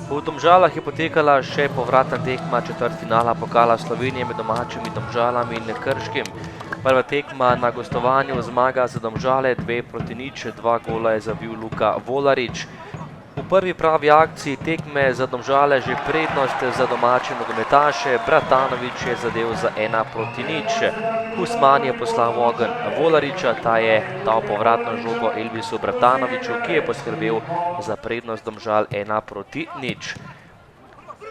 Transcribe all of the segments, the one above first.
V Domžalah je potekala še povratna tekma četrtfinala pokala Slovenije med domačimi Domžalami in Krškim. Prva tekma na gostovanju, zmaga za Domžale 2:0, 2 gola je zabil Luka Volarič. V prvi pravi akciji tekme za Domžale že prednost za domače nogometaše, Bratanović je zadel za 1:0. Usman je poslal v ogenj Volariča, ta je dal povratno žogo Elvisu Bratanoviću, ki je poskrbel za prednost Domžal 1:0.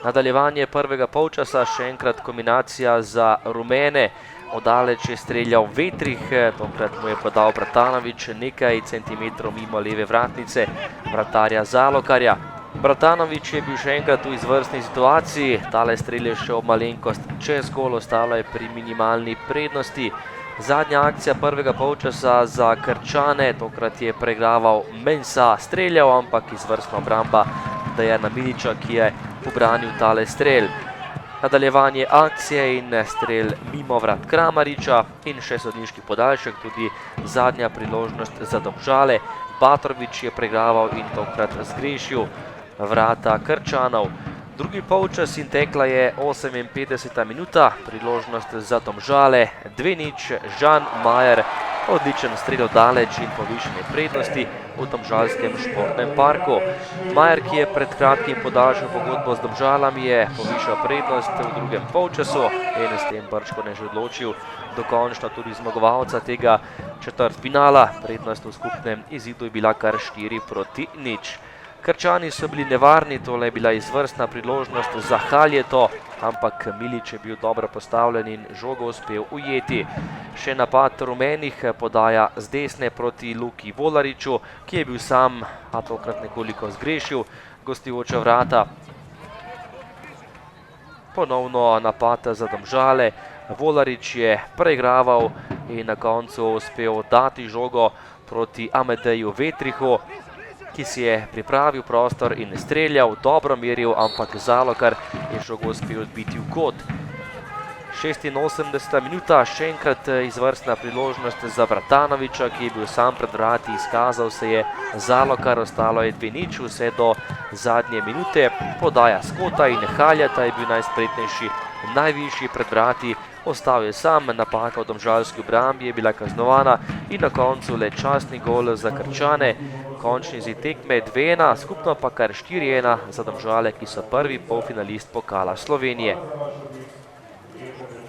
Nadaljevanje prvega polčasa, še enkrat kombinacija za rumene. Oddaleč je streljal Vetrih, tokrat mu je podal Bratanović nekaj centimetrov mimo leve vratnice vratarja Zalokarja. Bratanović je bil še enkrat v izvrstni situaciji, tale strelj je šel malenkost čez gol, ostalo je pri minimalni prednosti. Zadnja akcija prvega polčasa za Krčane, tokrat je preigraval Mensa, streljal, ampak izvrstna obramba Dejana Milića, ki je ubranil tale strelj. Nadaljevanje akcije in strelj mimo vrat Kramariča in še sodniški podaljšek, tudi zadnja priložnost za Domžale. Batrović je preigraval in tokrat zgrešil vrata Krčanov. Drugi polčas in tekla je 58. minuta, priložnost za Domžale, 2:0, Žan Majer, odličen strel daleč in povišanje prednosti v domžalskem športnem parku. Majer, ki je pred kratkim podaljšal pogodbo z Domžalami, je povišal prednost v drugem polčasu in s tem bržkone že odločil dokončno tudi zmagovalca tega četrtfinala. Prednost v skupnem izidu je bila kar 4:0. Krčani so bili nevarni, tole je bila izvrstna priložnost za Haljeto, ampak Milić je bil dobro postavljen in žogo uspel ujeti. Še napad rumenih podaja z desne proti Luki Volariču, ki je bil sam, a tokrat nekoliko zgrešil gostujoča vrata. Ponovno napad za Domžale, Volarič je preigraval in na koncu uspel dati žogo proti Amedeju Vetrihu, ki si je pripravil prostor in streljal, dobro meril, ampak Zalokar je žogo uspel odbiti v kot. 86. minuta, še enkrat izvrstna priložnost za Bratanovića, ki je bil sam pred vrati, izkazal se je Zalokar, ostalo je 2:0 vse do zadnje minute. Podaja Skota in Haljeta je bil najspretnejši, najvišji pred vrati, ostal je sam, napaka v domžalski obrambi je bila kaznovana in na koncu le častni gol za Krčane. Končni izid tekme 2:1, skupno pa kar 4:1 za Domžale, ki so prvi polfinalist pokala Slovenije.